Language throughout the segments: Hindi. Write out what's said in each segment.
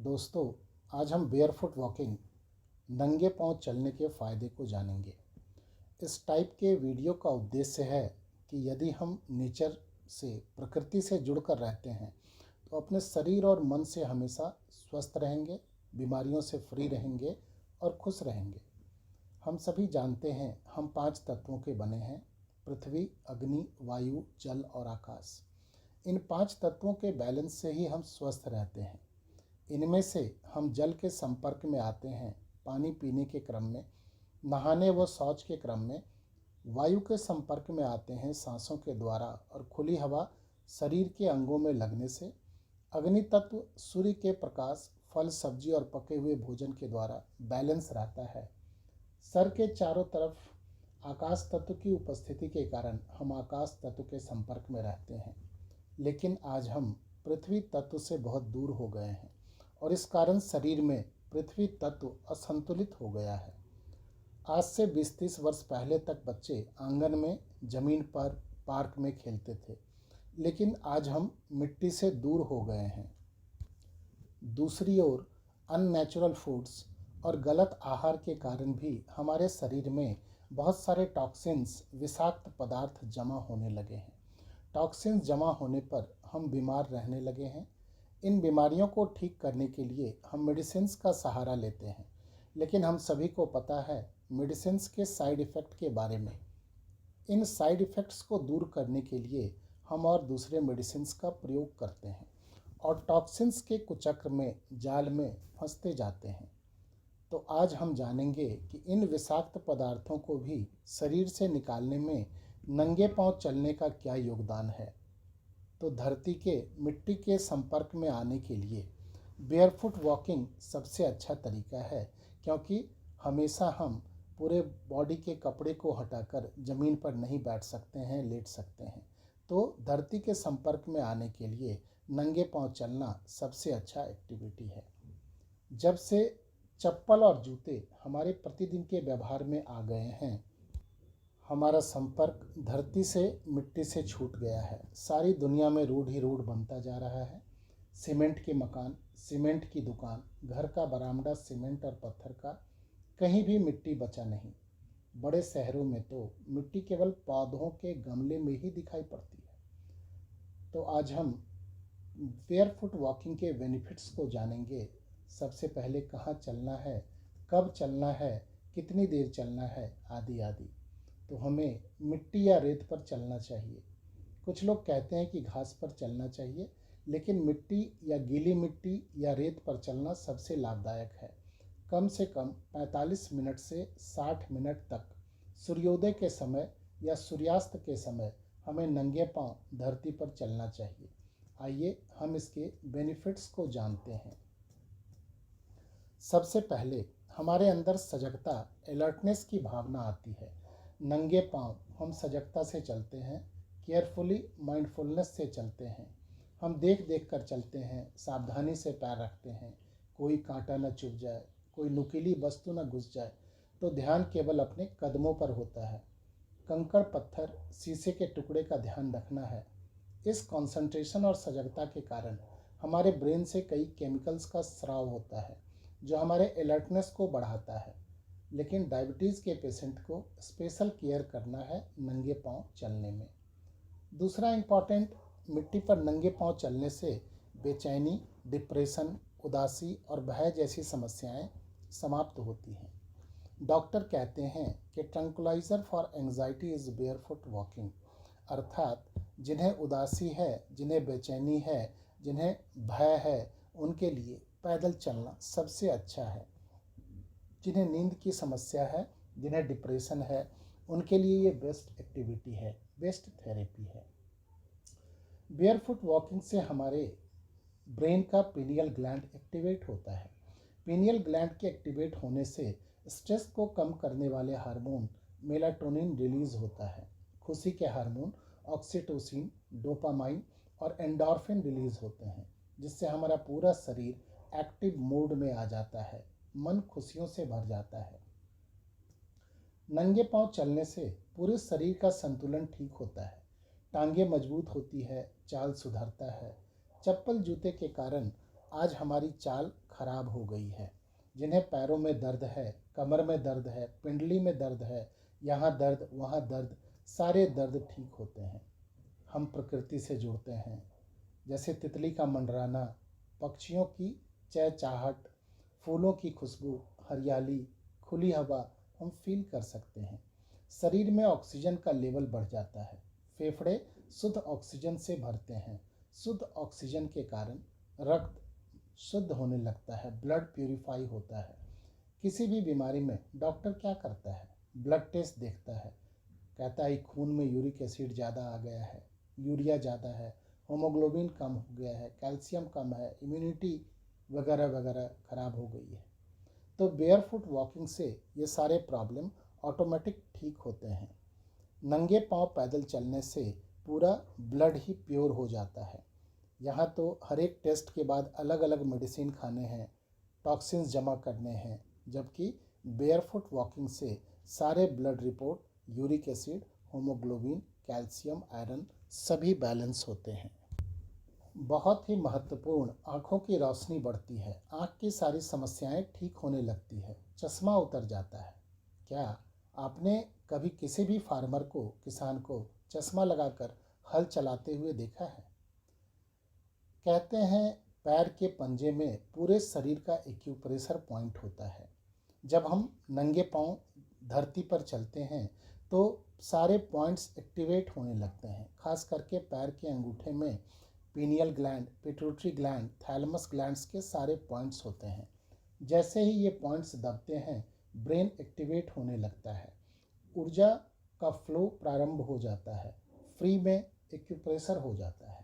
दोस्तों, आज हम बेयरफुट वॉकिंग नंगे पांव चलने के फ़ायदे को जानेंगे। इस टाइप के वीडियो का उद्देश्य है कि यदि हम नेचर से, प्रकृति से जुड़कर रहते हैं तो अपने शरीर और मन से हमेशा स्वस्थ रहेंगे, बीमारियों से फ्री रहेंगे और खुश रहेंगे। हम सभी जानते हैं हम 5 तत्वों के बने हैं: पृथ्वी, अग्नि, वायु, जल और आकाश। इन 5 तत्वों के बैलेंस से ही हम स्वस्थ रहते हैं। इनमें से हम जल के संपर्क में आते हैं पानी पीने के क्रम में, नहाने व शौच के क्रम में। वायु के संपर्क में आते हैं सांसों के द्वारा और खुली हवा शरीर के अंगों में लगने से। अग्नि तत्व सूर्य के प्रकाश, फल सब्जी और पके हुए भोजन के द्वारा बैलेंस रहता है। सर के चारों तरफ आकाश तत्व की उपस्थिति के कारण हम आकाश तत्व के संपर्क में रहते हैं। लेकिन आज हम पृथ्वी तत्व से बहुत दूर हो गए हैं और इस कारण शरीर में पृथ्वी तत्व असंतुलित हो गया है। आज से 20-30 वर्ष पहले तक बच्चे आंगन में, जमीन पर, पार्क में खेलते थे, लेकिन आज हम मिट्टी से दूर हो गए हैं। दूसरी ओर अननेचुरल फूड्स और गलत आहार के कारण भी हमारे शरीर में बहुत सारे टॉक्सिन्स, विषाक्त पदार्थ जमा होने लगे हैं। टॉक्सिन्स जमा होने पर हम बीमार रहने लगे हैं। इन बीमारियों को ठीक करने के लिए हम मेडिसिन्स का सहारा लेते हैं, लेकिन हम सभी को पता है मेडिसिन्स के साइड इफ़ेक्ट के बारे में। इन साइड इफ़ेक्ट्स को दूर करने के लिए हम और दूसरे मेडिसिन्स का प्रयोग करते हैं और टॉक्सिन्स के कुचक्र में, जाल में फंसते जाते हैं। तो आज हम जानेंगे कि इन विषाक्त पदार्थों को भी शरीर से निकालने में नंगे पांव चलने का क्या योगदान है। तो धरती के, मिट्टी के संपर्क में आने के लिए बेयरफुट वॉकिंग सबसे अच्छा तरीका है, क्योंकि हमेशा हम पूरे बॉडी के कपड़े को हटाकर ज़मीन पर नहीं बैठ सकते हैं, लेट सकते हैं। तो धरती के संपर्क में आने के लिए नंगे पांव चलना सबसे अच्छा एक्टिविटी है। जब से चप्पल और जूते हमारे प्रतिदिन के व्यवहार में आ गए हैं, हमारा संपर्क धरती से, मिट्टी से छूट गया है। सारी दुनिया में रोड ही रोड बनता जा रहा है। सीमेंट के मकान, सीमेंट की दुकान, घर का बरामदा सीमेंट और पत्थर का, कहीं भी मिट्टी बचा नहीं। बड़े शहरों में तो मिट्टी केवल पौधों के गमले में ही दिखाई पड़ती है। तो आज हम बेयरफुट वॉकिंग के बेनिफिट्स को जानेंगे। सबसे पहले कहाँ चलना है, कब चलना है, कितनी देर चलना है, आदि आदि। तो हमें मिट्टी या रेत पर चलना चाहिए। कुछ लोग कहते हैं कि घास पर चलना चाहिए, लेकिन मिट्टी या गीली मिट्टी या रेत पर चलना सबसे लाभदायक है। कम से कम 45 मिनट से 60 मिनट तक सूर्योदय के समय या सूर्यास्त के समय हमें नंगे पांव धरती पर चलना चाहिए। आइए हम इसके बेनिफिट्स को जानते हैं। सबसे पहले हमारे अंदर सजगता, अलर्टनेस की भावना आती है। नंगे पांव हम सजगता से चलते हैं, केयरफुली, माइंडफुलनेस से चलते हैं। हम देख देख कर चलते हैं, सावधानी से पैर रखते हैं, कोई कांटा न चुभ जाए, कोई नुकीली वस्तु न घुस जाए। तो ध्यान केवल अपने कदमों पर होता है। कंकड़, पत्थर, शीशे के टुकड़े का ध्यान रखना है। इस कंसंट्रेशन और सजगता के कारण हमारे ब्रेन से कई केमिकल्स का स्राव होता है, जो हमारे अलर्टनेस को बढ़ाता है। लेकिन डायबिटीज़ के पेशेंट को स्पेशल केयर करना है नंगे पांव चलने में। दूसरा इम्पॉर्टेंट, मिट्टी पर नंगे पांव चलने से बेचैनी, डिप्रेशन, उदासी और भय जैसी समस्याएं समाप्त होती हैं। डॉक्टर कहते हैं कि tranquilliser for anxiety is barefoot walking, अर्थात जिन्हें उदासी है, जिन्हें बेचैनी है, जिन्हें भय है, उनके लिए पैदल चलना सबसे अच्छा है। जिन्हें नींद की समस्या है, जिन्हें डिप्रेशन है, उनके लिए ये बेस्ट एक्टिविटी है, बेस्ट थेरेपी है। बेयरफुट वॉकिंग से हमारे ब्रेन का पीनियल ग्लैंड एक्टिवेट होता है। पीनियल ग्लैंड के एक्टिवेट होने से स्ट्रेस को कम करने वाले हार्मोन मेलाटोनिन रिलीज होता है। खुशी के हार्मोन ऑक्सीटोसिन, डोपामाइन और एंडोर्फिन रिलीज होते हैं, जिससे हमारा पूरा शरीर एक्टिव मोड में आ जाता है, मन खुशियों से भर जाता है। नंगे पांव चलने से पूरे शरीर का संतुलन ठीक होता है। टांगें मजबूत होती है, चाल सुधरता है। चप्पल जूते के कारण आज हमारी चाल खराब हो गई है। जिन्हें पैरों में दर्द है, कमर में दर्द है, पिंडली में दर्द है, यहाँ दर्द वहाँ दर्द, सारे दर्द ठीक होते हैं। हम प्रकृति से जुड़ते हैं, जैसे तितली का मंडराना, पक्षियों की चहचहाट, फूलों की खुशबू, हरियाली, खुली हवा हम फील कर सकते हैं। शरीर में ऑक्सीजन का लेवल बढ़ जाता है, फेफड़े शुद्ध ऑक्सीजन से भरते हैं। शुद्ध ऑक्सीजन के कारण रक्त शुद्ध होने लगता है, ब्लड प्यूरिफाई होता है। किसी भी बीमारी में डॉक्टर क्या करता है? ब्लड टेस्ट देखता है, कहता है खून में यूरिक एसिड ज़्यादा आ गया है, यूरिया ज़्यादा है, होमोग्लोबिन कम हो गया है, कैल्शियम कम है, इम्यूनिटी वगैरह वगैरह ख़राब हो गई है। तो बेयरफुट वॉकिंग से ये सारे प्रॉब्लम ऑटोमेटिक ठीक होते हैं। नंगे पांव पैदल चलने से पूरा ब्लड ही प्योर हो जाता है। यहाँ तो हर एक टेस्ट के बाद अलग अलग मेडिसिन खाने हैं, टॉक्सिन्स जमा करने हैं, जबकि बेयरफुट वॉकिंग से सारे blood report, uric acid, haemoglobin, calcium, iron सभी बैलेंस होते हैं। बहुत ही महत्वपूर्ण, आँखों की रोशनी बढ़ती है, आँख की सारी समस्याएं ठीक होने लगती है, चश्मा उतर जाता है। क्या आपने कभी किसी भी फार्मर को, किसान को चश्मा लगाकर हल चलाते हुए देखा है? कहते हैं पैर के पंजे में पूरे शरीर का एक्यूप्रेशर पॉइंट होता है। जब हम नंगे पांव धरती पर चलते हैं तो सारे पॉइंट्स एक्टिवेट होने लगते हैं। खास करके पैर के अंगूठे में pineal gland, pituitary gland, thalamus glands के सारे पॉइंट्स होते हैं। जैसे ही ये पॉइंट्स दबते हैं, ब्रेन एक्टिवेट होने लगता है, ऊर्जा का फ्लो प्रारंभ हो जाता है, फ्री में एक्यूप्रेशर हो जाता है।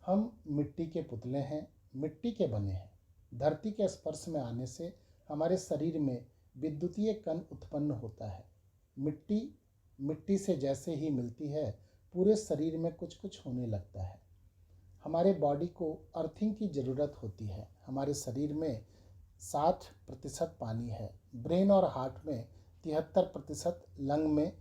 हम मिट्टी के पुतले हैं, मिट्टी के बने हैं। धरती के स्पर्श में आने से हमारे शरीर में विद्युतीय कण उत्पन्न होता है। मिट्टी मिट्टी से जैसे ही मिलती है, पूरे शरीर में कुछ कुछ होने लगता है। हमारे बॉडी को अर्थिंग की ज़रूरत होती है। हमारे शरीर में 60% पानी है, ब्रेन और हार्ट में 73%, लंग में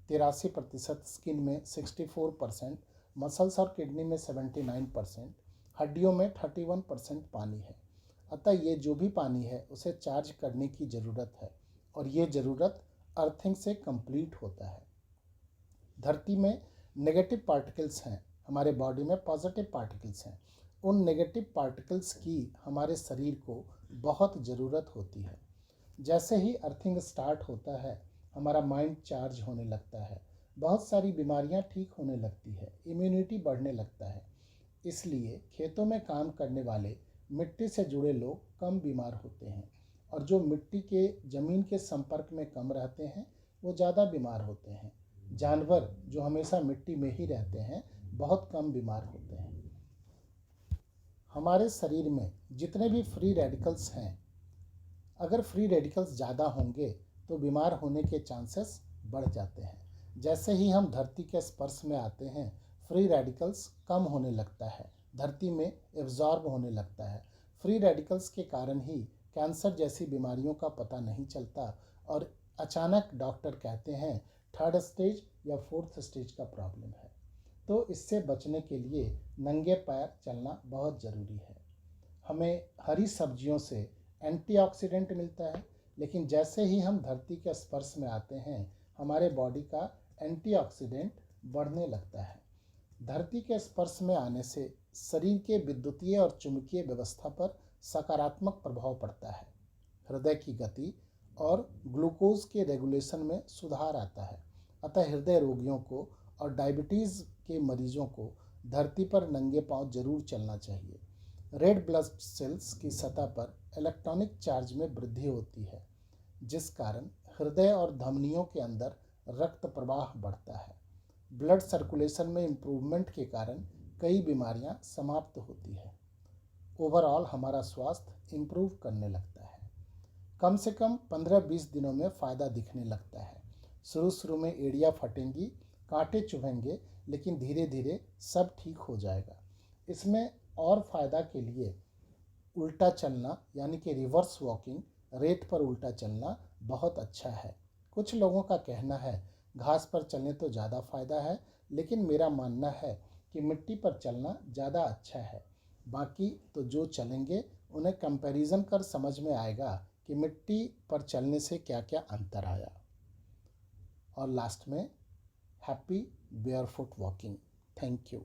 83%, स्किन में 64%, मसल्स और किडनी में 79%, हड्डियों में 31% पानी है। अतः ये जो भी पानी है उसे चार्ज करने की ज़रूरत है, और ये ज़रूरत अर्थिंग से कंप्लीट होता है। धरती में नेगेटिव पार्टिकल्स हैं, हमारे बॉडी में पॉजिटिव पार्टिकल्स हैं। उन नेगेटिव पार्टिकल्स की हमारे शरीर को बहुत ज़रूरत होती है। जैसे ही अर्थिंग स्टार्ट होता है, हमारा माइंड चार्ज होने लगता है, बहुत सारी बीमारियां ठीक होने लगती है, इम्यूनिटी बढ़ने लगता है। इसलिए खेतों में काम करने वाले मिट्टी से जुड़े लोग कम बीमार होते हैं, और जो मिट्टी के ज़मीन के संपर्क में कम रहते हैं वो ज़्यादा बीमार होते हैं। जानवर जो हमेशा मिट्टी में ही रहते हैं बहुत कम बीमार होते हैं। हमारे शरीर में जितने भी फ्री रेडिकल्स हैं, अगर फ्री रेडिकल्स ज़्यादा होंगे तो बीमार होने के चांसेस बढ़ जाते हैं। जैसे ही हम धरती के स्पर्श में आते हैं, फ्री रेडिकल्स कम होने लगता है, धरती में एब्जॉर्ब होने लगता है। फ्री रेडिकल्स के कारण ही कैंसर जैसी बीमारियों का पता नहीं चलता, और अचानक डॉक्टर कहते हैं 3rd स्टेज या 4th स्टेज का प्रॉब्लम है। तो इससे बचने के लिए नंगे पैर चलना बहुत ज़रूरी है। हमें हरी सब्जियों से एंटीऑक्सीडेंट मिलता है, लेकिन जैसे ही हम धरती के स्पर्श में आते हैं, हमारे बॉडी का एंटीऑक्सीडेंट बढ़ने लगता है। धरती के स्पर्श में आने से शरीर के विद्युतीय और चुंबकीय व्यवस्था पर सकारात्मक प्रभाव पड़ता है। हृदय की गति और ग्लूकोज के रेगुलेशन में सुधार आता है। अतः हृदय रोगियों को और डायबिटीज़ के मरीजों को धरती पर नंगे पांव जरूर चलना चाहिए। रेड ब्लड सेल्स की सतह पर इलेक्ट्रॉनिक चार्ज में वृद्धि होती है, जिस कारण हृदय और धमनियों के अंदर रक्त प्रवाह बढ़ता है। ब्लड सर्कुलेशन में इम्प्रूवमेंट के कारण कई बीमारियां समाप्त होती है। ओवरऑल हमारा स्वास्थ्य इम्प्रूव करने लगता है। कम से कम 15-20 दिनों में फ़ायदा दिखने लगता है। शुरू में एड़ियाँ फटेंगी, कांटे चुभेंगे, लेकिन धीरे धीरे सब ठीक हो जाएगा। इसमें और फ़ायदा के लिए उल्टा चलना यानी कि रिवर्स वॉकिंग, रेत पर उल्टा चलना बहुत अच्छा है। कुछ लोगों का कहना है घास पर चलने तो ज़्यादा फ़ायदा है, लेकिन मेरा मानना है कि मिट्टी पर चलना ज़्यादा अच्छा है। बाकी तो जो चलेंगे उन्हें कंपैरिजन कर समझ में आएगा कि मिट्टी पर चलने से क्या क्या अंतर आया। और लास्ट में happy barefoot walking. Thank you.